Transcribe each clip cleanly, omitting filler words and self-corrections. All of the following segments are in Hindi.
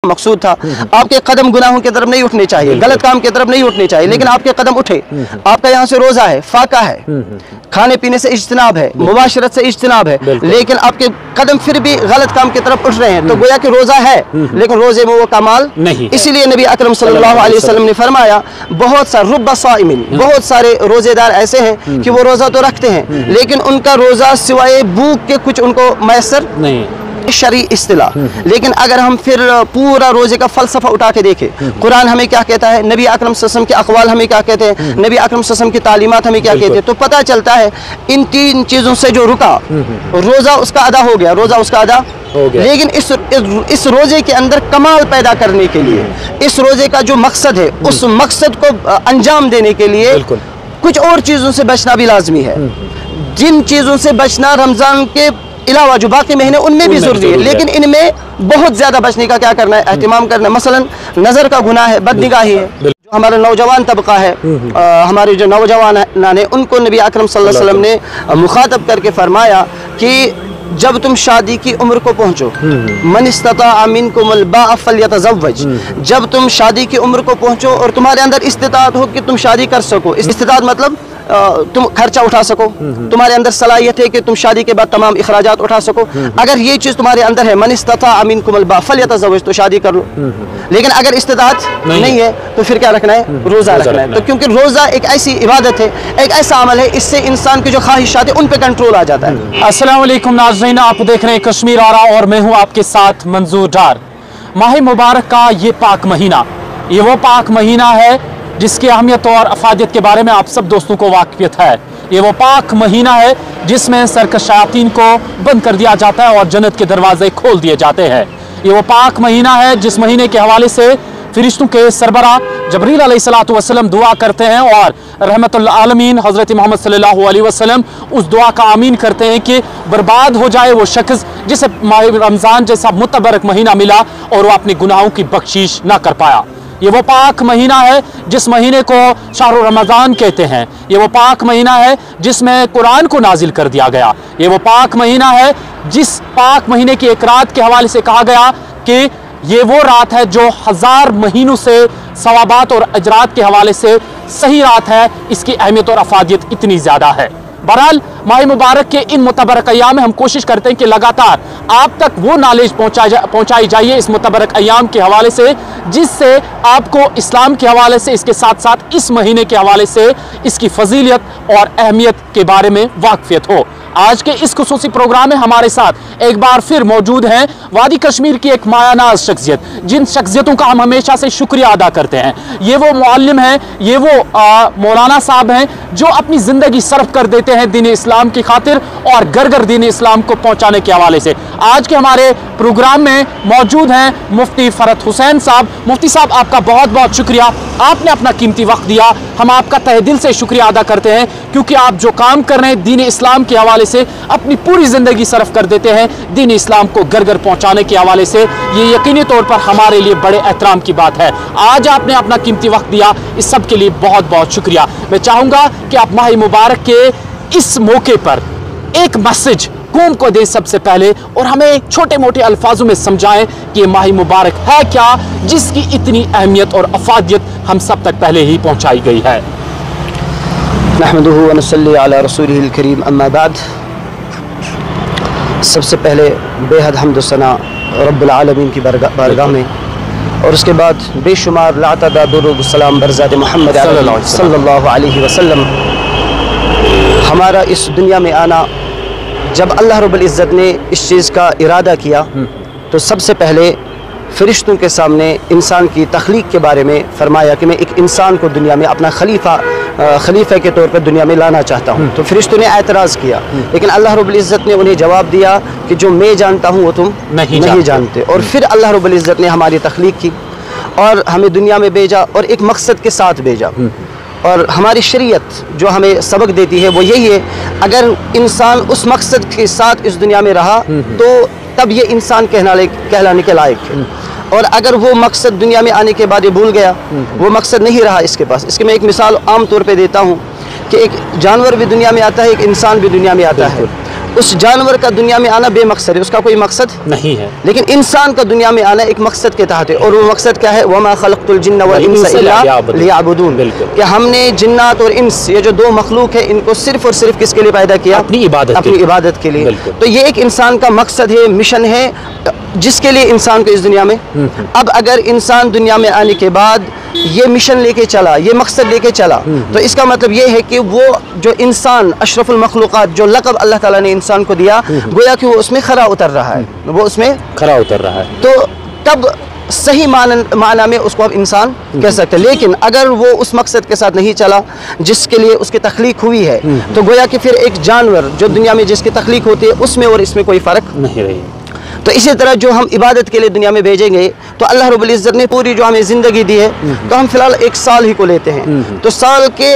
मकसूद था। आपके कदम गुनाहों की तरफ नहीं उठने चाहिए, गलत काम की तरफ नहीं उठने चाहिए, लेकिन आपके कदम उठे। आपका यहाँ से रोजा है, फाका है, खाने पीने से इज्तिनाब है, मुबाशरत से इज्तिनाब है, लेकिन आपके कदम फिर भी गलत काम की तरफ उठ रहे हैं, तो गोया कि रोजा है लेकिन रोजे में वो कमाल नहीं। इसीलिए नबी अकरम सल्लल्लाहु अलैहि वसल्लम ने फरमाया, बहुत सारे रुब्बा साइमिन, बहुत सारे रोजेदार ऐसे हैं कि वो रोजा तो रखते हैं लेकिन उनका रोजा सिवाय भूख के कुछ उनको मैसर नहीं, शरी इस्तिलाह। लेकिन अगर हम फिर पूरा रोजे का फलसफा उठा के देखें, कुरान हमें क्या कहता है, नबी अकरम सल्लल्लाहु अलैहि वसल्लम के अक़वाल हमें क्या कहते हैं, नबी अकरम सल्लल्लाहु अलैहि वसल्लम की तालीमात हमें क्या कहते हैं, तो पता चलता है इन तीन चीज़ों से जो रुका रोज़ा उसका अदा हो गया, रोज़ा उसका अदा हो गया। लेकिन इस रोजे के अंदर कमाल पैदा करने के लिए, इस रोजे का जो मकसद है उस मकसद को अंजाम देने के लिए कुछ और चीज़ों से बचना भी लाजमी है। जिन चीज़ों से बचना रमज़ान के अलावा जो बाकी महीने उनमें भी जरूरी है, लेकिन इनमें बहुत ज्यादा बचने का क्या करना है, एहतिमाम करना है। मसलन नजर का गुनाह है, बदनिगाही है। जो हमारा नौजवान तबका है, हमारे जो नौजवान है उनको नबी अकरम सल्लल्लाहु अलैहि वसल्लम ने मुखातब करके फरमाया कि जब तुम शादी की उम्र को पहुंचो, मन इस्तता मिनकुमुल बाअ फल्यतज़व्वज, जब तुम शादी की उम्र को पहुंचो और तुम्हारे अंदर इस्तिताअत हो कि तुम शादी कर सको, इस्तिताअत मतलब तुम खर्चा उठा सको, तुम्हारे अंदर सलाहियत है कि तुम शादी के बाद तमाम इखराजात उठा सको, अगर ये चीज़ तुम्हारे अंदर है, मन इस्तता मिनकुमुल बाअ फल्यतज़व्वज, तो शादी कर लो। लेकिन अगर इस्तिताअत नहीं है तो फिर क्या रखना है, रोज़ा रखना है। तो क्योंकि रोज़ा एक ऐसी इबादत है, एक ऐसा अमल है, इससे इंसान की जो ख्वाहिशात है उन पर कंट्रोल आ जाता है। अस्सलाम वालेकुम नाज़रीन, आप देख रहे हैं कश्मीर आरा और मैं हूँ आपके साथ मंजूर डार। माह मुबारक का ये पाक महीना, ये वो पाक महीना है जिसकी अहमियत और अफादियत के बारे में आप सब दोस्तों को वाकिफियत है। ये वो पाक महीना है जिसमें सरकश शयातीन को बंद कर दिया जाता है और जन्नत के दरवाजे खोल दिए जाते हैं। ये वो पाक महीना है जिस महीने के हवाले से फरिश्तों के सरबरा जबरील अलैहिस्सलातु वस्सलाम दुआ करते हैं और रहमतुल आलमीन हज़रत मोहम्मद सल्लल्लाहु अलैहि वसल्लम उस दुआ का आमीन करते हैं कि बर्बाद हो जाए वो शख्स जिसे माह रमज़ान जैसा मुतबरक महीना मिला और वो अपने गुनाहों की बख्शीश ना कर पाया। ये वो पाक महीना है जिस महीने को शाहरुर रमज़ान कहते हैं। ये वो पाक महीना है जिसमें कुरान को नाजिल कर दिया गया। ये वो पाक महीना है जिस पाक महीने की एक रात के हवाले से कहा गया कि ये वो रात है जो 1000 महीनों से सवाबात और अजरात के हवाले से सही रात है। इसकी अहमियत और अफादियत इतनी ज़्यादा है। बहरहाल माह मुबारक के इन मुतबरक अय्याम में हम कोशिश करते हैं कि लगातार आप तक वो नॉलेज पहुँचाई जाइए इस मुतबरक अय्याम के हवाले से, जिससे आपको इस्लाम के हवाले से, इसके साथ साथ इस महीने के हवाले से इसकी फजीलियत और अहमियत के बारे में वाकफियत हो। आज के इस खुसूसी प्रोग्राम में हमारे साथ एक बार फिर मौजूद हैं वादी कश्मीर की एक मायानाज शख्सियत, जिन शख्सियतों का हम हमेशा से शुक्रिया अदा करते हैं। ये वो मुअल्लिम हैं, ये वो मौलाना साहब हैं जो अपनी ज़िंदगी सर्फ कर देते हैं दीन इस्लाम की खातिर और घर घर दीन इस्लाम को पहुँचाने के हवाले से। आज के हमारे प्रोग्राम में मौजूद हैं मुफ्ती फ़रत हुसैन साहब। मुफ्ती साहब, आपका बहुत बहुत शुक्रिया, आपने अपना कीमती वक्त दिया। हम आपका तहे दिल से शुक्रिया अदा करते हैं क्योंकि आप जो काम कर रहे हैं दीन इस्लाम के हवाले से, अपनी पूरी ज़िंदगी सर्फ कर देते हैं दीन इस्लाम को घर घर पहुँचाने के हवाले से। ये यकीनी तौर पर हमारे लिए बड़े एहतराम की बात है। आज आपने अपना कीमती वक्त दिया, इस सब के लिए बहुत बहुत शुक्रिया। मैं चाहूँगा कि आप माह मुबारक के इस मौके पर एक मैसेज कौम को दें सबसे पहले और हमें छोटे मोटे अल्फाजों में समझाएं कि माह मुबारक है क्या, जिसकी इतनी अहमियत और अफादियत हम सब तक पहले ही पहुंचाई गई है। नहमदुहु व नसल्ली अला रसूलिहिल करीम, अम्मा बाद। सबसे पहले बेहद हम्द व सना रब्बुल आलमीन की बारगाह में और उसके बाद बेशुमार लातदा दुरूद सलाम बरज़ात मोहम्मद सल्लल्लाहु अलैहि वसल्लम। हमारा इस दुनिया में आना, जब अल्लाह रब्बुल इज़्ज़त ने इस चीज़ का इरादा किया तो सबसे पहले फ़रिश्तों के सामने इंसान की तख्लीक के बारे में फ़रमाया कि मैं एक इंसान को दुनिया में अपना खलीफा के तौर पर दुनिया में लाना चाहता हूँ। तो फ़रिश्तों ने एतराज़ किया, लेकिन अल्लाह रब्बुल इज़्ज़त ने उन्हें जवाब दिया कि जो मैं जानता हूँ वो तुम नहीं जानते। और फिर अल्लाह रब्बुल इज़्ज़त ने हमारी तख्लीक की और हमें दुनिया में भेजा और एक मकसद के साथ भेजा। और हमारी शरीयत जो हमें सबक देती है वो यही है, अगर इंसान उस मकसद के साथ इस दुनिया में रहा तो तब ये इंसान कहलाने के लायक है। और अगर वो मकसद दुनिया में आने के बाद ये भूल गया, वो मकसद नहीं रहा इसके पास। इसकी मैं एक मिसाल आम तौर पे देता हूँ कि एक जानवर भी दुनिया में आता है, एक इंसान भी दुनिया में आता है। उस जानवर का दुनिया में आना बेमकसद है, उसका कोई मकसद नहीं है, लेकिन इंसान का दुनिया में आना एक मकसद के तहत है। और वो मकसद क्या है? वमा खलक़तुल जिन्न वल इंसा इल्ला लियअबुदून, कि हमने जिन्नात और इंस, ये जो दो मखलूक है, इनको सिर्फ और सिर्फ किसके लिए पैदा किया? अपनी इबादत के लिए। तो ये एक इंसान का मकसद है, मिशन है, जिसके लिए इंसान को इस दुनिया में। अब अगर इंसान दुनिया में आने के बाद ये मिशन लेके चला, ये मकसद लेके चला, तो इसका मतलब ये है कि वो जो इंसान अशरफुल मखलूक़ात, जो लक़ब अल्लाह ताला ने इंसान को दिया, गोया कि वो उसमें खरा उतर रहा है, वो उसमें खरा उतर रहा है। तो तब सही माना में उसको अब इंसान कह सकते हैं। लेकिन अगर वो उस मकसद के साथ नहीं चला जिसके लिए उसकी तख्लीक हुई है, तो गोया कि फिर एक जानवर जो दुनिया में जिसकी तख्लीक होती है, उसमें और इसमें कोई फ़र्क नहीं रही। तो इसी तरह जो हम इबादत के लिए दुनिया में भेजेंगे, तो अल्लाह रब्बुल इज़्ज़त ने पूरी जो हमें ज़िंदगी दी है, तो हम फ़िलहाल एक साल ही को लेते हैं, तो साल के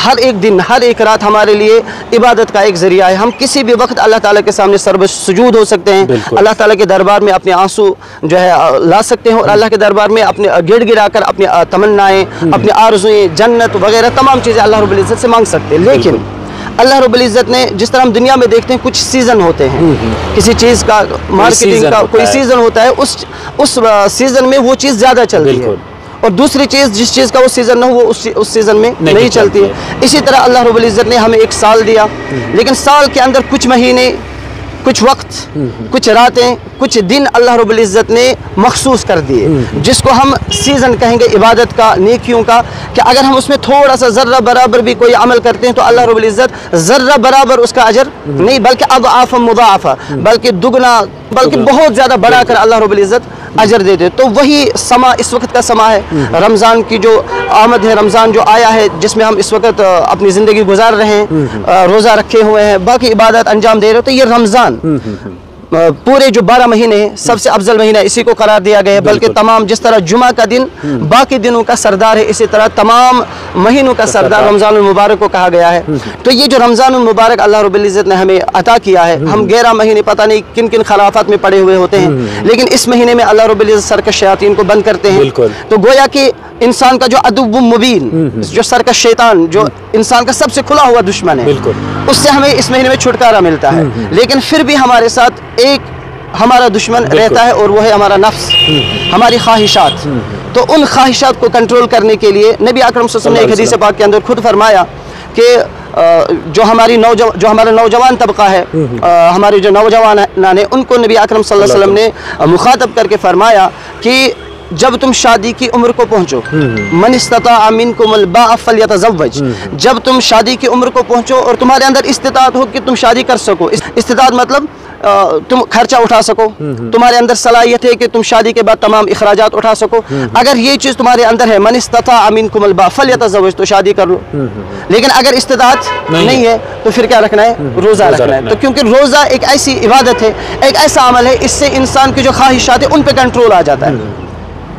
हर एक दिन, हर एक रात हमारे लिए इबादत का एक ज़रिया है। हम किसी भी वक्त अल्लाह ताला के सामने सर्व सुजूद हो सकते हैं, अल्लाह ताला के दरबार में अपने आंसू जो है ला सकते हैं, और अल्लाह के दरबार में अपने गिड़गिड़ा कर अपनी तमन्नाएँ, अपनी आरज़ुएँ, जन्नत वगैरह तमाम चीज़ें अल्लाह रब्बुल इज़्ज़त से मांग सकते हैं। लेकिन अल्लाह रब्बुल इज़्ज़त ने, जिस तरह हम दुनिया में देखते हैं कुछ सीज़न होते हैं, किसी चीज़ का मार्केटिंग का कोई सीज़न होता है, उस सीज़न में वो चीज़ ज़्यादा चलती है, और दूसरी चीज़ जिस चीज़ का वो सीज़न न हो, वो उस सीज़न में नहीं चलती है। इसी तरह अल्लाह रब्बुल इज़्ज़त ने हमें एक साल दिया, लेकिन साल के अंदर कुछ महीने, कुछ वक्त, कुछ रातें, कुछ दिन अल्लाह रब्बुल इज़्ज़त ने मखसूस कर दिए, जिसको हम सीज़न कहेंगे इबादत का, नेकियों का, कि अगर हम उसमें थोड़ा सा ज़र्रा बराबर भी कोई अमल करते हैं, तो अल्लाह रब्बुल इज़्ज़त ज़र्रा बराबर उसका अजर नहीं, बल्कि अज़आफ़ मुज़ाअफ़ा, बल्कि दुगना, बल्कि बहुत ज़्यादा बढ़ा कर अल्लाह रब्बुल इज़्ज़त अजर दे दे। तो वही समा इस वक्त का समा है, रमज़ान की जो आमद है, रमज़ान जो आया है, जिसमें हम इस वक्त अपनी ज़िंदगी गुजार रहे हैं, रोज़ा रखे हुए हैं, बाकी इबादत अंजाम दे रहे हो, तो ये रमज़ान पूरे जो 12 महीने हैं, सबसे अफजल महीना इसी को करार दिया गया है। बल्कि तमाम, जिस तरह जुमा का दिन बाकी दिनों का सरदार है, इसी तरह तमाम महीनों का सरदार रमज़ानुल मुबारक को कहा गया है। तो ये जो रमज़ानुल मुबारक अल्लाह रब्बुल इज़्ज़त ने हमें अता किया है, हम 11 महीने पता नहीं किन किन खराफात में पड़े हुए होते हैं, लेकिन इस महीने में अल्लाह रब्बुल इज़्ज़त सरकश शयातीन को बंद करते हैं। तो गोया कि इंसान का जो अदुव्वुम मुबीन, जो सरकश शैतान, जो इंसान का सबसे खुला हुआ दुश्मन है, उससे हमें इस महीने में छुटकारा मिलता है। लेकिन फिर भी हमारे साथ एक हमारा दुश्मन रहता है, और वो है हमारा नफ्स, हमारी ख्वाहिशात। तो उन ख्वाहिशात को कंट्रोल करने के लिए नबी अकरम सल्लल्लाहु अलैहि वसल्लम ने एक हदीस पाक के अंदर खुद फरमाया कि जो हमारा नौजवान तबका है, हमारे जो नौजवान है, उनको नबी अकरम सल्लल्लाहु अलैहि वसल्लम ने मुखातब करके फरमाया कि जब तुम शादी की उम्र को पहुंचो, मन इस्तता मिनकुमुल बाअ फल्यतज़व्वज, जब तुम शादी की उम्र को पहुंचो और तुम्हारे अंदर इस्तिताअत हो कि तुम शादी कर सको, इस्तिताअत मतलब तुम खर्चा उठा सको, तुम्हारे अंदर सलाहियत है कि तुम शादी के बाद तमाम इखराजात उठा सको, अगर ये चीज़ तुम्हारे अंदर है, मन इस्तता मिनकुमुल बाअ फल्यतज़व्वज, तो शादी कर लो। लेकिन अगर इस्तिताअत नहीं है, तो फिर क्या रखना है? रोज़ा रखना है। तो क्योंकि रोज़ा एक ऐसी इबादत है, एक ऐसा अमल है, इससे इंसान की जो ख्वाहिशात है उन पर कंट्रोल आ जाता है,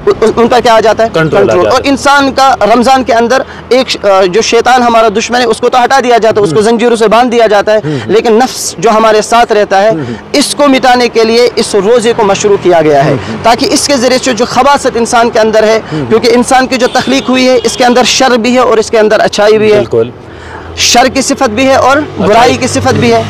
उनका क्या आ जाता है? कंट्रोल। और इंसान का रमज़ान के अंदर एक जो शैतान हमारा दुश्मन है, उसको तो हटा दिया जाता है, उसको जंजीरों से बांध दिया जाता है, लेकिन नफ्स जो हमारे साथ रहता है, इसको मिटाने के लिए इस रोज़े को मशरू किया गया है, ताकि इसके ज़रिए से जो खबासत इंसान के अंदर है, क्योंकि इंसान की जो तख्लीक हुई है, इसके अंदर शर भी है और इसके अंदर अच्छाई भी है, शर की सिफत भी है और बुराई की सिफत भी है,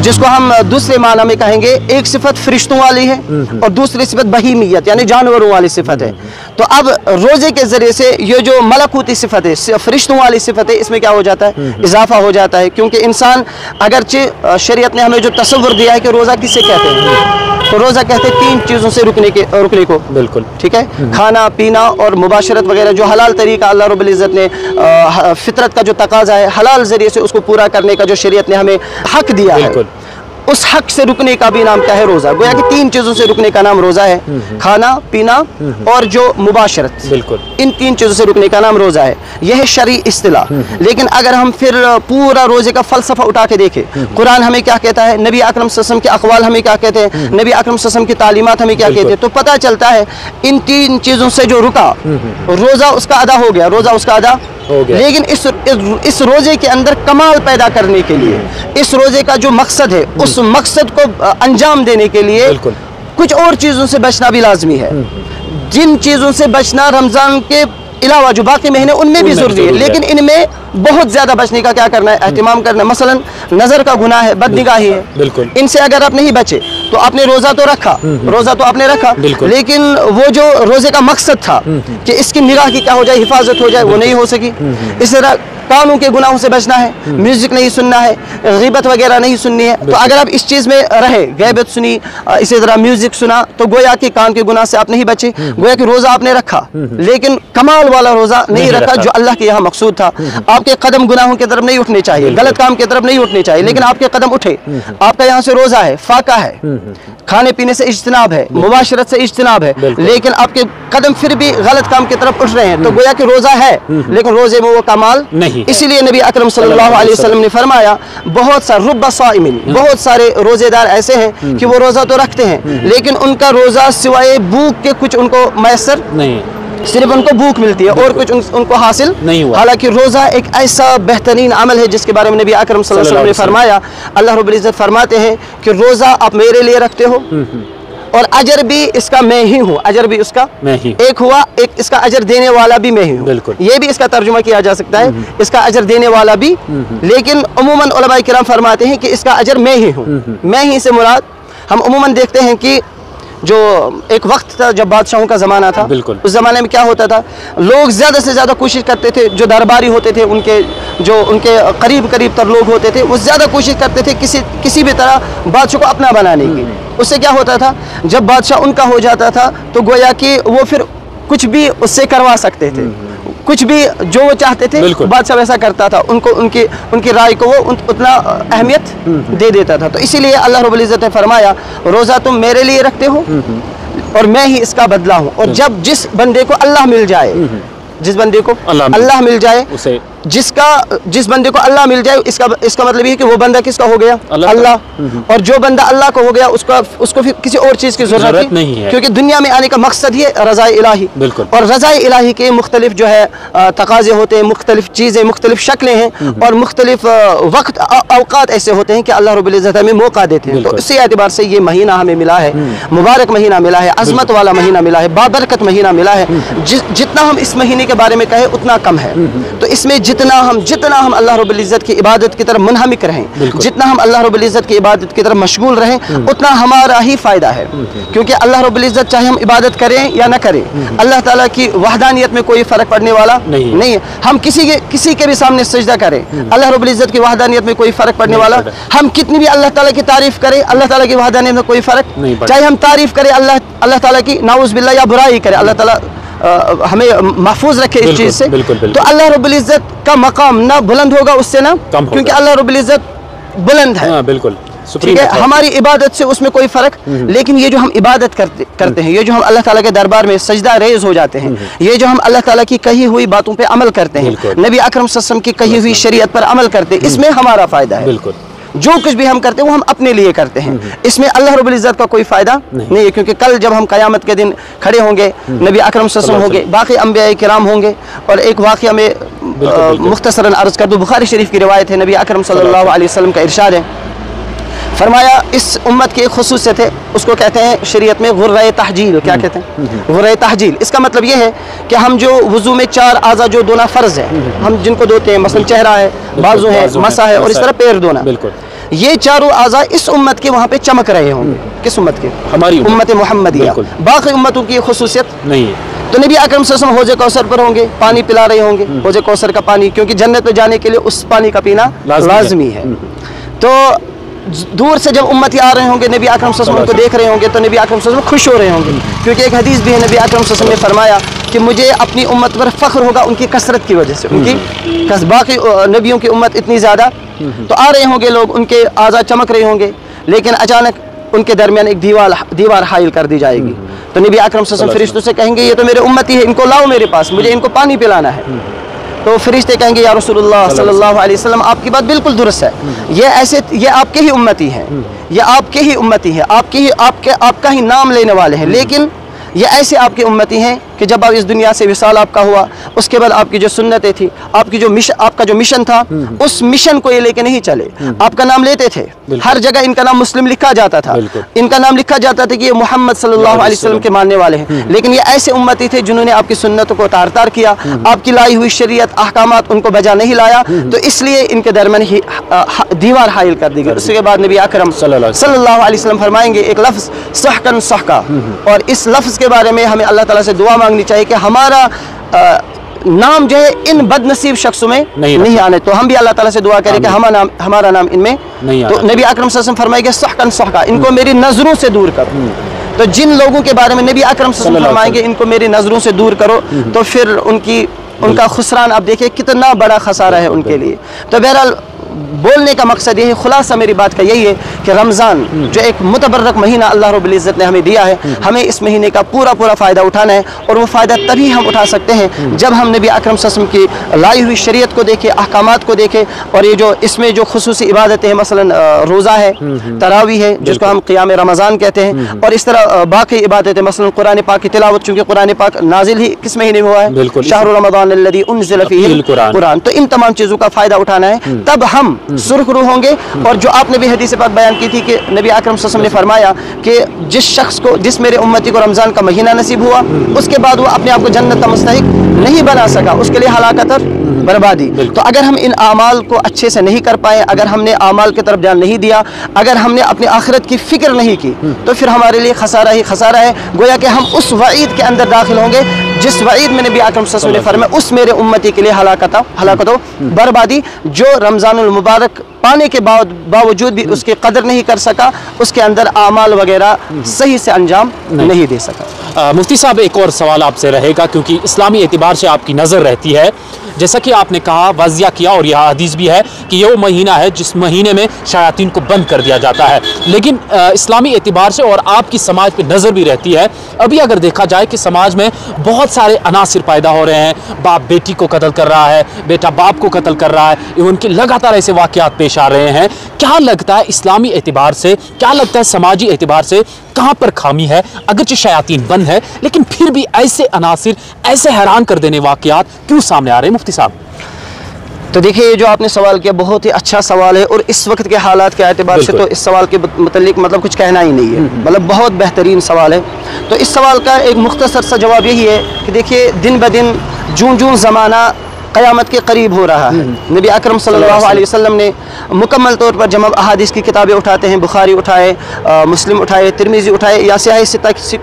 जिसको हम दूसरे माना में कहेंगे, एक सिफत फरिश्तों वाली है और दूसरी सिफत बहीमियत यानी जानवरों वाली सिफत है। तो अब रोज़े के ज़रिए से ये जो मलकूती सिफत है, फरिश्तों वाली सिफत है, इसमें क्या हो जाता है? इजाफा हो जाता है। क्योंकि इंसान, अगरचे शरीयत ने हमें जो तसव्वुर दिया है कि रोज़ा किसे कहते हैं, तो रोज़ा कहते हैं 3 चीज़ों से रुकने को। बिल्कुल ठीक है, खाना पीना और मुबाशरत वगैरह, जो हलाल तरीका अल्लाह रब्बुल इज़्ज़त ने फितरत का जो तकाजा है, हलाल ज़रिए से उसको पूरा करने का जो शरीयत ने हमें हक दिया है, उस हक से रुकने का भी नाम क्या है? रोज़ा। गोया कि 3 चीज़ों से रुकने का नाम रोज़ा है, खाना पीना और जो मुबाशरत, बिल्कुल इन 3 चीज़ों से रुकने का नाम रोज़ा है। यह है शरई इस्तिलाह। लेकिन अगर हम फिर पूरा रोज़े का फ़लसफ़ा उठा के देखें, कुरान हमें क्या कहता है, नबी अकरम सल्लल्लाहु अलैहि वसल्लम के अक़वाल हमें क्या कहते हैं, नबी अकरम सल्लल्लाहु अलैहि वसल्लम की तालीमात हमें क्या कहते हैं, तो पता चलता है इन 3 चीज़ों से जो रुका, रोज़ा उसका अदा हो गया, रोज़ा उसका अदा हो गया। लेकिन इस रोज़े के अंदर कमाल पैदा करने के लिए, इस रोज़े का जो मकसद है, उस मकसद को अंजाम देने के लिए कुछ और चीज़ों से बचना भी लाजमी है, जिन चीज़ों से बचना रमज़ान के अलावा जो बाकी महीने उनमें भी जरूरी है, लेकिन इनमें बहुत ज्यादा बचने का क्या करना है, एहतिमाम करना है। मसलन नजर का गुनाह है, बदनिगाही है, बिल्कुल, इनसे अगर आप नहीं बचे तो आपने रोजा तो रखा, रोजा तो आपने रखा, लेकिन वो जो रोजे का मकसद था कि इसकी निगाह की क्या हो जाए, हिफाजत हो जाए, वो नहीं हो सकी। इस तरह कानों के गुनाहों से बचना है, म्यूजिक नहीं सुनना है, गिबत वगैरह नहीं सुननी है। तो अगर आप इस चीज में रहे, गिबत सुनी, इसी तरह म्यूजिक सुना, तो गोया कि कान के गुनाह से आप नहीं बचे, गोया कि रोजा आपने रखा लेकिन कमाल वाला रोजा नहीं रखा जो अल्लाह के यहाँ मकसूद था। आपके कदम गुनाहों की तरफ नहीं उठने चाहिए, गलत काम की तरफ नहीं उठने चाहिए, लेकिन आपके कदम उठे। आपका यहाँ से रोजा है, फाका है, खाने पीने से इज्तिनाब है, मुबाशरत से इज्तिनाब है, लेकिन आपके कदम फिर भी गलत काम की तरफ उठ रहे हैं, तो गोया कि रोजा है लेकिन रोजे में वो कमाल नहीं। इसीलिए नबी अकरम सल्लल्लाहु अलैहि वसल्लम ने फरमाया, बहुत सारे रुब्बा साइमिन, बहुत सारे रोजेदार ऐसे हैं कि वो रोजा तो रखते हैं लेकिन उनका रोजा सिवाय भूख के कुछ उनको मैसर नहीं, सिर्फ उनको भूख मिलती है और कुछ उनको हासिल नहीं हुआ। हालांकि रोजा एक ऐसा बेहतरीन अमल है जिसके बारे में नबी अकरम सल्लल्लाहु अलैहि वसल्लम ने फरमाया, अल्लाह रब्बुल इज्जत फरमाते हैं कि रोजा आप मेरे लिए रखते हो और अजर भी इसका मैं ही हूँ, अजर भी उसका मैं ही, एक हुआ, एक इसका अजर देने वाला भी मैं ही हूँ। ये भी इसका तर्जुमा किया जा सकता है, इसका अजर देने वाला भी, लेकिन उमूमन उलमाए किराम फरमाते हैं कि इसका अजर मैं ही हूँ। मैं ही से मुराद हम उमूमन देखते हैं कि जो एक वक्त था जब बादशाहों का ज़माना था, उस ज़माने में क्या होता था, लोग ज़्यादा से ज़्यादा कोशिश करते थे, जो दरबारी होते थे उनके जो उनके करीब तर लोग होते थे, वो ज़्यादा कोशिश करते थे किसी भी तरह बादशाह को अपना बनाने की। उससे क्या होता था, जब बादशाह उनका हो जाता था तो गोया कि वो फिर कुछ भी उससे करवा सकते थे, कुछ भी जो वो चाहते थे बादशाह वैसा करता था, उनको उनकी राय को वो उतना अहमियत दे देता था। तो इसीलिए अल्लाह रब्बुल इज्जत ने फरमाया, रोज़ा तुम मेरे लिए रखते हो और मैं ही इसका बदला हूँ। और जब जिस बंदे को अल्लाह मिल जाए, जिस बंदे को अल्लाह मिल जाए, जिस बंदे को अल्लाह मिल जाए, इसका मतलब ये है कि वो बंदा किसका हो गया, अल्लाह। और जो बंदा अल्लाह को हो गया उसको फिर किसी और चीज की जरूरत नहीं है, क्योंकि दुनिया में आने का मकसद ही रज़ाए इलाही। और रज़ाए इलाही के मुख्तलिफ जो है तकाजे होते हैं, मुख्तलिफ चीजें, मुख्तलिफ शक्लें हैं और मुख्तलिफ वक्त औकात ऐसे होते हैं कि अल्लाह रब्बुल इज्जत हमें मौका देते हैं। तो इसी एतबार से ये महीना हमें मिला है, मुबारक महीना मिला है, अजमत वाला महीना मिला है, बाबरकत महीना मिला है। जितना हम इस महीने के बारे में कहें उतना कम है। तो इसमें जितना हम अल्लाह रब्बुल इज्जत की इबादत की तरफ मुनहमिक रहें, जितना हम अल्लाह रब्बुल इज्जत की इबादत की तरफ मशगूल रहें, उतना हमारा ही फायदा है। क्योंकि अल्लाह रब्बुल इज्जत चाहे हम इबादत करें या ना करें, अल्लाह ताला की वहदानियत में कोई फर्क पड़ने वाला नहीं है। हम किसी के भी सामने सजदा करें, अल्लाह रब्बुल इज्जत की वहदानियत में कोई फर्क पड़ने वाला, हम कितनी भी अल्लाह ताला की तारीफ करें, अल्लाह ताला की वहदानियत में कोई फर्क नहीं। चाहे हम तारीफ करें अल्लाह ताला की, नाउज़ बिल्लाह, या बुराई करें, अल्लाह ताला हमें महफूज रखे इस चीज से। तो अल्लाह रब्बुल इज्जत का मकाम ना बुलंद होगा उससे ना, क्योंकि अल्लाह रब्बुल इज्जत बुलंद है, बिल्कुल ठीक है। हमारी इबादत से उसमें कोई फर्क, लेकिन ये जो हम इबादत करते हैं, ये जो हम अल्लाह ताला के दरबार में सजदा रेज हो जाते हैं, ये जो हम अल्लाह ताला की कही हुई बातों पे अमल करते हैं, नबी अकरम सल्लल्लाहु अलैहि वसल्लम की कही हुई शरीयत पर अमल करते हैं, इसमें हमारा फायदा है। जो कुछ भी हम करते हैं वो हम अपने लिए करते हैं, इसमें अल्लाह रब्बुल इज्जत का कोई फायदा नहीं है। क्योंकि कल जब हम क़यामत के दिन खड़े होंगे, नबी अकरम सल्लल्लाहु अलैहि वसल्लम होंगे, बाकी अंबिया किराम होंगे। और एक वाक़या में मुख्तसरन अर्ज कर दूं, बुखारी शरीफ की रिवायत है, नबी अकरम सल्लल्लाहु अलैहि वसल्लम का इरशाद है, फरमाया इस उम्मत की एक खुसूसियत है, उसको कहते हैं शरीयत में गुर्रे तहजील। क्या कहते हैं? गुर्रे तहजील। इसका मतलब ये है कि हम जो वुज़ू में 4 आज़ा जो धोना फ़र्ज़ है, हम जिनको धोते हैं, मसलन चेहरा है, बाजू है, मसा है और इस तरह पैर धोना, ये चारों आज़ा इस उम्मत के वहाँ पे चमक रहे होंगे। किस उम्मत के? हमारी उम्मत मुहम्मदिया। बाकी उम्मतों की खुसूसियत नहीं है। तो नबी अकरम सल्लल्लाहु अलैहि वसल्लम हौज़े कौसर पर होंगे, पानी पिला रहे होंगे, हौज़े कौसर का पानी, क्योंकि जन्नत में जाने के लिए उस पानी का पीना लाजमी है। तो दूर से जब उम्मती आ रहे होंगे, नबी अकरम सल्लल्लाहु अलैहि वसल्लम को देख रहे होंगे, तो नबी अकरम सल्लल्लाहु अलैहि वसल्लम खुश हो रहे होंगे, क्योंकि एक हदीस भी है, नबी अकरम सल्लल्लाहु अलैहि वसल्लम ने फरमाया कि मुझे अपनी उम्मत पर फ़ख्र होगा उनकी कसरत की वजह से, उनकी बाकी नबियों की उम्मत इतनी ज़्यादा। तो आ रहे होंगे लोग, उनके आज़ा चमक रहे होंगे, लेकिन अचानक उनके दरमियान एक दीवार हाइल कर दी जाएगी। तो नबी अकरम सल्लल्लाहु अलैहि वसल्लम फरिश्तों से कहेंगे, ये तो मेरे उम्मती है, इनको लाओ मेरे पास, मुझे इनको पानी पिलाना है। तो फरिश्ते कहेंगे, या रसूलुल्लाह सल्लल्लाहु अलैहि वसल्लम, आपकी बात बिल्कुल दुरुस्त है, ये आपके ही उम्मती हैं, ये आपके ही उम्मती है, आपका ही नाम लेने वाले हैं, लेकिन ये ऐसे आपकी उम्मती हैं कि जब आप इस दुनिया से विसाल आपका हुआ, उसके बाद आपकी जो सुन्नतें थी, आपकी जो मिशन, आपका जो मिशन था, उस मिशन को ये लेके नहीं चले। आपका नाम लेते थे, हर जगह इनका नाम मुस्लिम लिखा जाता था, इनका नाम लिखा जाता था कि ये मोहम्मद सल्लल्लाहु अलैहि वसल्लम के मानने वाले हैं। लेकिन ये ऐसे उम्मती थे जिन्होंने आपकी सुन्नतों को तार तार किया, आपकी लाई हुई शरीयत अहकामात उनको बजा नहीं लाया, तो इसलिए इनके दरमियान ही दीवार हाइल कर दी गई। उसके बाद नबी अकरम सल्लल्लाहु अलैहि वसल्लम फरमाएंगे एक लफ्ज़ सहकन सहका, और इस लफ्ज़ के बारे में हमें अल्लाह ताला से दुआ मांगनी चाहिए कि हमारा नाम जो है इन बदनसीब शख्सों में नहीं आने। तो हम भी अल्लाह ताला से दुआ करें कि हमारा नाम इनमें नहीं आने। तो नबी अकरम सल्लल्लाहु अलैहि वसल्लम फरमाएंगे सहकन सहका, इनको मेरी नज़रों से दूर करो। तो जिन लोगों के बारे में नबी अकरम सल्लल्लाहु अलैहि वसल्लम फरमाएंगे इनको मेरी नज़रों से दूर करो, तो फिर उनका खुसरान आप देखिए कितना बड़ा खसारा है उनके लिए। तो बहरहाल बोलने का मकसद ये है, खुलासा मेरी बात का यही है कि रमज़ान जो एक मुतबर्रक महीना अल्लाह रब्बुल इज़्ज़त ने हमें दिया है, हमें इस महीने का पूरा फ़ायदा उठाना है। और वो फ़ायदा तभी हम उठा सकते हैं जब हम नबी अकरम सल्लल्लाहु अलैहि वसल्लम की लाई हुई शरीयत को देखें, अहकामात को देखें, और ये जो इसमें जो खुसूसी इबादतें हैं, मसलन रोज़ा है, तरावी है जिसको हम क़ियाम रमज़ान कहते हैं, और इस तरह बाकी इबादतें, मसलन कुरान पाक की तिलावत, चूँकि कुरान पाक नाजिल ही किस महीने में हुआ है, शहर रमज़ान अल्लज़ी उन्ज़िल फ़ीहिल कुरान। तो इन तमाम चीज़ों का फ़ायदा उठाना है, तब हम सुरखरू होंगे। और जो आपने भी हदीस पाक बयान की थी कि नबी अकरम सल्लल्लाहु अलैहि वसल्लम ने फरमाया कि जिस शख्स को, जिस मेरे उम्मती को रमज़ान का महीना नसीब हुआ, उसके बाद वो अपने आप को जन्नत का मुस्तहिक नहीं बना सका, उसके लिए हलाकत और बर्बादी। तो अगर हम इन आमाल को अच्छे से नहीं कर पाए, अगर हमने आमाल की तरफ ध्यान नहीं दिया, अगर हमने अपनी आखिरत की फिक्र नहीं की, तो फिर हमारे लिए खसारा ही खसारा है। गोया कि हम उस वईद के अंदर दाखिल होंगे जिस वईद में नबी अकरम सल्लल्लाहु अलैहि वसल्लम ने फरमाया उस मेरे उम्मती के लिए हलाकत बर्बादी, जो रमज़ानुल मुबारक पाने के बावजूद भी उसकी कदर नहीं कर सका, उसके अंदर आमाल वगैरह सही से अंजाम नहीं दे सका। मुफ्ती साहब, एक और सवाल आपसे रहेगा, क्योंकि इस्लामी एतबार से आपकी नज़र रहती है, जैसा कि आपने कहा, वाज़िया किया, और यह हदीस भी है कि ये वो महीना है जिस महीने में शयातीन को बंद कर दिया जाता है। लेकिन इस्लामी एतबार से और आपकी समाज पे नज़र भी रहती है, अभी अगर देखा जाए कि समाज में बहुत सारे अनासिर पैदा हो रहे हैं, बाप बेटी को कत्ल कर रहा है, बेटा बाप को कत्ल कर रहा है, उनके लगातार ऐसे वाक़यात पेश आ रहे हैं। क्या लगता है इस्लामी एतबार से, क्या लगता है समाजी एतबार से कहाँ पर खामी है? अगरचे शयातीन बंद है, लेकिन फिर भी ऐसे अनासिर, ऐसे हैरान कर देने वाक़यात क्यों सामने आ रहे हैं मुफ्ती साहब? तो देखिए, ये जो आपने सवाल किया बहुत ही अच्छा सवाल है, और इस वक्त के हालात के एतबार से तो इस सवाल के मुतल्लिक मतलब कुछ कहना ही नहीं है, मतलब बहुत बेहतरीन सवाल है। तो इस सवाल का एक मुख्तसर सा जवाब यही है कि देखिए, दिन ब दिन जूं ज़माना क़यामत के करीब हो रहा है। नबी अकरम सल्लल्लाहु अलैहि वसल्लम ने मुकम्मल तौर पर जब हम अहादीस की किताबें उठाते हैं, बुखारी उठाए, मुस्लिम उठाए, तिरमिज़ी उठाए, या सियाह सित्ता की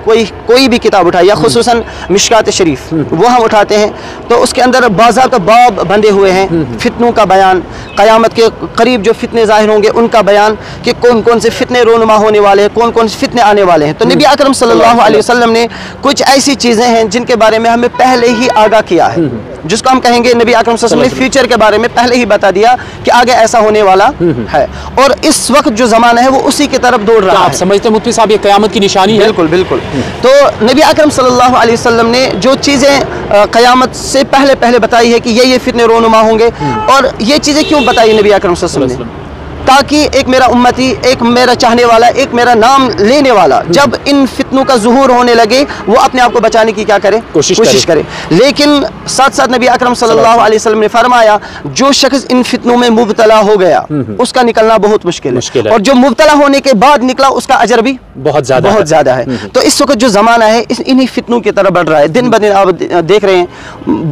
कोई भी किताब उठाए, या खुसूसन मिशकात शरीफ वो हम उठाते हैं, तो उसके अंदर बाज़ाब्ता बाब बंधे हुए हैं, फितनों का बयान, क़यामत के करीब जो फितने ज़ाहिर होंगे उनका बयान, कि कौन कौन से फितने रोनुमा होने वाले हैं, कौन कौन से फितने आने वाले हैं। तो नबी अकरम सल्लल्लाहु अलैहि वसल्लम ने कुछ ऐसी चीज़ें हैं जिनके बारे में हमें पहले ही आगाह किया है, जिसको हम कहेंगे नबी अकरम सल्लल्लाहु अलैहि वसल्लम ने फ्यूचर के बारे में पहले ही बता दिया कि आगे ऐसा होने वाला है, और इस वक्त जो ज़माना है वो उसी की तरफ दौड़ रहा है। आप समझते हैं मुफ्ती साहब ये क़यामत की निशानी है? बिल्कुल बिल्कुल। तो नबी अकरम सल्लल्लाहु अलैहि वसल्लम ने जो चीज़ें क़यामत से पहले बताई है कि ये फितने रोनुमा होंगे, और ये चीज़ें क्यों बताई नबी अकरम सल्लल्लाहु अलैहि वसल्लम ने? ताकि एक मेरा उम्मती, एक मेरा चाहने वाला, एक मेरा नाम लेने वाला जब इन फितनों का ज़ुहूर होने लगे, वो अपने आप को बचाने की क्या करे, कोशिश करे। लेकिन साथ साथ नबी अकरम सल्लल्लाहु अलैहि वसल्लम ने फरमाया, जो शख्स इन फितनों में मुब्तला हो गया उसका निकलना बहुत मुश्किल है, और जो मुब्तला होने के बाद निकला उसका अजर भी बहुत ज़्यादा है। तो इस वक्त जो ज़माना है इन्हीं फितनों की तरफ बढ़ रहा है, दिन ब दिन आप देख रहे हैं,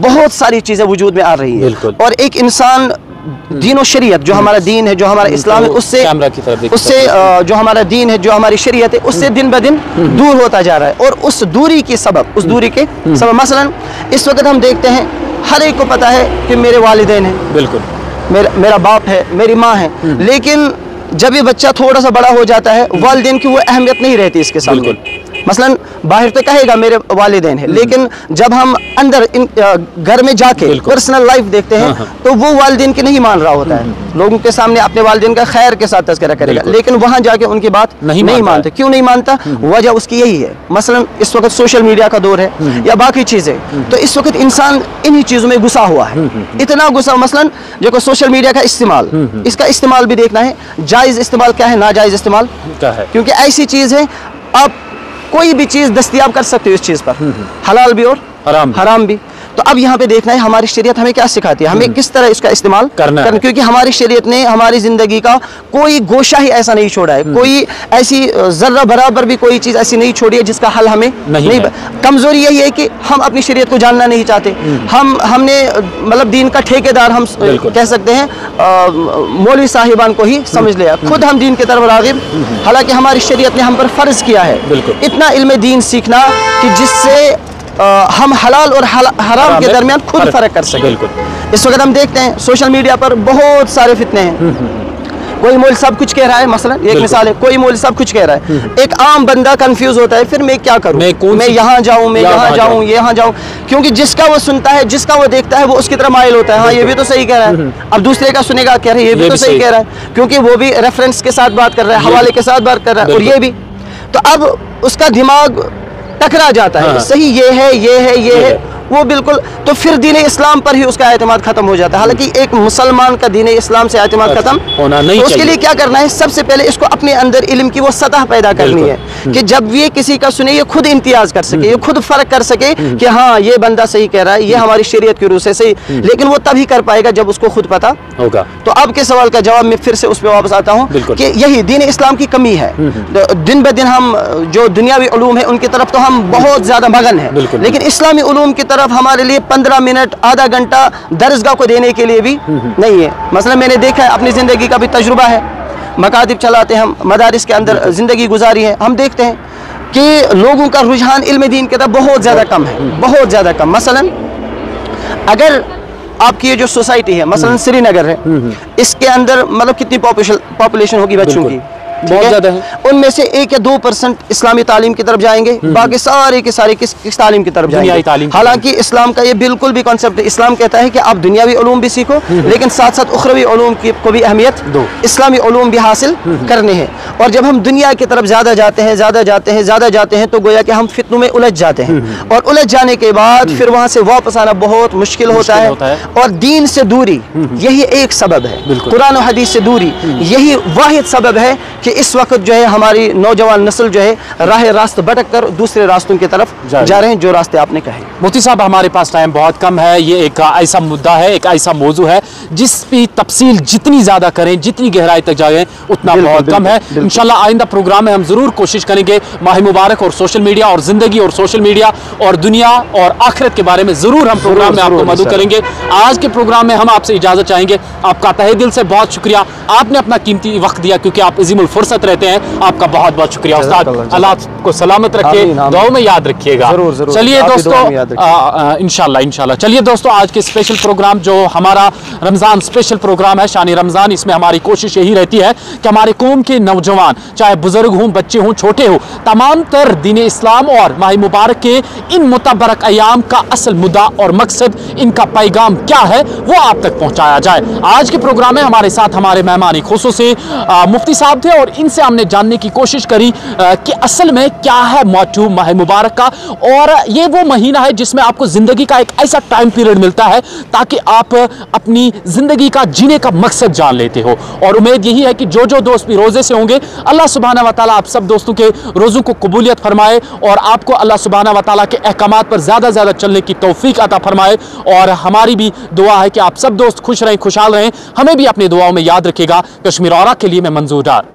बहुत सारी चीज़ें वजूद में आ रही हैं, और एक इंसान दीन और शरीयत, जो हमारा दीन है, जो हमारा इस्लाम है, उससे जो हमारा दीन है, जो हमारी शरीयत है, उससे दिन ब दिन दूर होता जा रहा है। और उस दूरी के सबब मसलन इस वक्त हम देखते हैं, हर एक को पता है कि मेरे वालिदैन हैं, बिल्कुल मेरा बाप है, मेरी माँ है, लेकिन जब ये बच्चा थोड़ा सा बड़ा हो जाता है, वालिदैन की वो अहमियत नहीं रहती इसके सामने। मसलन बाहर तो कहेगा मेरे वालिदैन है, लेकिन जब हम अंदर घर में जाके पर्सनल लाइफ देखते हैं, तो वो वालिदैन की नहीं मान रहा होता है। लोगों के सामने अपने वालिदैन का खैर के साथ तज़किरा करेगा, लेकिन वहाँ जाके उनकी बात नहीं मानता। क्यों नहीं मानता? वजह उसकी यही है, मसलन इस वक्त सोशल मीडिया का दौर है या बाकी चीज़ें, तो इस वक्त इंसान इन्हीं चीज़ों में घुसा हुआ है, इतना घुसा। मसलन जो सोशल मीडिया का इस्तेमाल, इसका इस्तेमाल भी देखना है, जायज़ इस्तेमाल क्या है, नाजायज़ इस्तेमाल क्या है, क्योंकि ऐसी चीज़ है आप कोई भी चीज़ दस्तयाब कर सकते हो इस चीज़ पर, हलाल भी और हराम भी। तो अब यहाँ पे देखना है हमारी शरीयत हमें क्या सिखाती है, हमें किस तरह इसका इस्तेमाल करना, क्योंकि हमारी शरीयत ने हमारी ज़िंदगी का कोई गोशा ही ऐसा नहीं छोड़ा है, कोई ऐसी ज़र्रा बराबर भी कोई चीज़ ऐसी नहीं छोड़ी है जिसका हल हमें नहीं। कमज़ोरी यही है कि हम अपनी शरीयत को जानना नहीं चाहते। हमने मतलब दीन का ठेकेदार हम कह सकते हैं मौलवी साहिबान को ही समझ लिया, खुद हम दीन की तरफ राग़िब, हालांकि हमारी शरीयत ने हम पर फ़र्ज़ किया है इतना इल्म दीन सीखना कि जिससे हम हलाल और हराम के दरमियान खुद फर्क कर सकें। इस वक्त हम देखते हैं सोशल मीडिया पर बहुत सारे फितने हैं, कोई मौलवी सब कुछ कह रहा है, मसलन एक मिसाल है, कोई मौलवी सब कुछ कह रहा है, एक आम बंदा कंफ्यूज होता है, फिर मैं क्या करूं, मैं यहाँ जाऊं, मैं यहाँ जाऊं, यहाँ जाऊं, क्योंकि जिसका वो सुनता है, जिसका वो देखता है, वो उसकी तरफ माइल होता है, हाँ ये भी तो सही कह रहा है, अब दूसरे का सुनेगा कह रहा है ये भी तो सही कह रहा है, क्योंकि वो भी रेफरेंस के साथ बात कर रहा है, हवाले के साथ बात कर रहा है, और ये भी, तो अब उसका दिमाग टकरा जाता है, सही ये है, ये है, ये है, वो बिल्कुल, तो फिर दीन इस्लाम पर ही उसका एतमाद खत्म हो जाता है। हालांकि एक मुसलमान का दीन इस्लाम से एतमाद खत्म होना नहीं चाहिए। उसके लिए क्या करना है, सबसे पहले इसको अपने अंदर इल्म की वो सतह पैदा करनी है कि जब ये किसी का सुने ये खुद इम्तियाज कर सके, ये खुद फर्क कर सके कि हाँ ये बंदा सही कह रहा है, ये हमारी शरीयत की रूह से सही, लेकिन वो तभी कर पाएगा जब उसको खुद पता होगा। तो अब के सवाल का जवाब मैं फिर से उस पर वापस आता हूँ कि यही दीन इस्लाम की कमी है। दिन ब दिन हम जो दुनियावी उलूम है उनकी तरफ तो हम बहुत ज्यादा मगन है, लेकिन इस्लामी उलूम की तरफ हमारे लिए 15 मिनट आधा घंटा दरसगाह को देने के लिए भी नहीं है। मसलन मैंने देखा है, अपनी ज़िंदगी का भी तजुर्बा है, मकातिब चलाते हैं हम, मदारिस के अंदर ज़िंदगी गुजारी है, हम देखते हैं कि लोगों का रुझान इल्म दीन की तरफ बहुत ज़्यादा कम है, बहुत ज़्यादा कम। मसलन अगर आपकी ये जो सोसाइटी है, मसलन श्रीनगर है, इसके अंदर मतलब कितनी पॉपुलेशन होगी बच्चों की, बहुत ज्यादा है, उनमें से 1 या 2% इस्लामी तालीम की तरफ जाएंगे, बाकी सारे के सारे किस तालीम की तरफ जाएंगे। हालांकि इस्लाम का ये बिल्कुल भी कॉन्सेप्ट है, इस्लाम कहता है कि आप दुनियावी उलूम भी सीखो, लेकिन साथ साथ उखरवी उलूम को भी अहमियत दो, इस्लामी उलूम भी हासिल करने हैं। और जब हम दुनिया की तरफ ज़्यादा जाते हैं, ज़्यादा जाते हैं, तो गोया कि हम फितनों में उलझ जाते हैं, और उलझ जाने के बाद फिर वहाँ से वापस आना बहुत मुश्किल होता है। और दीन से दूरी यही एक सबब है, कुरान और हदीस से दूरी यही वाहिद सबब है कि इस वक्त जो है हमारी नौजवान नस्ल जो है राह रास्त भटक कर दूसरे रास्तों की तरफ जा रहे हैं, जो रास्ते आपने कहे। मुफ्ती साहब, हमारे पास टाइम बहुत कम है, ये एक ऐसा मुद्दा है, एक ऐसा मौजू है जिस पे तफसील जितनी ज्यादा करें, जितनी गहराई तक जाएं, उतना बहुत कम है। इंशाल्लाह आइंदा प्रोग्राम में हम जरूर कोशिश करेंगे माह मुबारक और सोशल मीडिया और जिंदगी और सोशल मीडिया और दुनिया और आखिरत के बारे में जरूर हम प्रोग्राम में आपको मदद करेंगे। आज के प्रोग्राम में हम आपसे इजाजत चाहेंगे। आपका तहे दिल से बहुत शुक्रिया, आपने अपना कीमती वक्त दिया, क्योंकि आप इज़ीमुल फुर्सत रहते हैं। आपका बहुत बहुत शुक्रिया उस्ताद, अल्लाह को सलामत रखे, दुआओं में याद रखिएगा। चलिए दोस्तों, इंशाल्लाह। चलिए दोस्तों, आज के स्पेशल प्रोग्राम जो हमारा रमज़ान स्पेशल प्रोग्राम है, शान रमज़ान, इसमें हमारी कोशिश यही रहती है कि हमारे कौम के नौजवान, चाहे बुजुर्ग हों, बच्चे हों, छोटे हों, तमाम तर दीन इस्लाम और माह मुबारक के इन मुतबरक अयाम का असल मुद्दा और मकसद, इनका पैगाम क्या है, वो आप तक पहुँचाया जाए। आज के प्रोग्राम में हमारे साथ हमारे मेहमान खुसूसी मुफ्ती साहब थे, और इनसे हमने जानने की कोशिश करी कि असल में क्या है मौजू माह मुबारक का, और ये वो महीना है जिसमें आपको जिंदगी का एक ऐसा टाइम पीरियड मिलता है ताकि आप अपनी जिंदगी का जीने का मकसद जान लेते हो। और उम्मीद यही है कि जो जो दोस्त भी रोजे से होंगे, अल्लाह सुब्हानहू व तआला आप सब दोस्तों के रोज़ों को कबूलियत फरमाए, और आपको अल्लाह सुब्हानहू व तआला के अहकामात पर ज़्यादा ज़्यादा चलने की तौफीक अता फरमाए। और हमारी भी दुआ है कि आप सब दोस्त खुश रहें, खुशहाल रहें। हमें भी अपनी दुआओं में याद रखिएगा। कश्मीर औरा के लिए मैं मंजूर डार।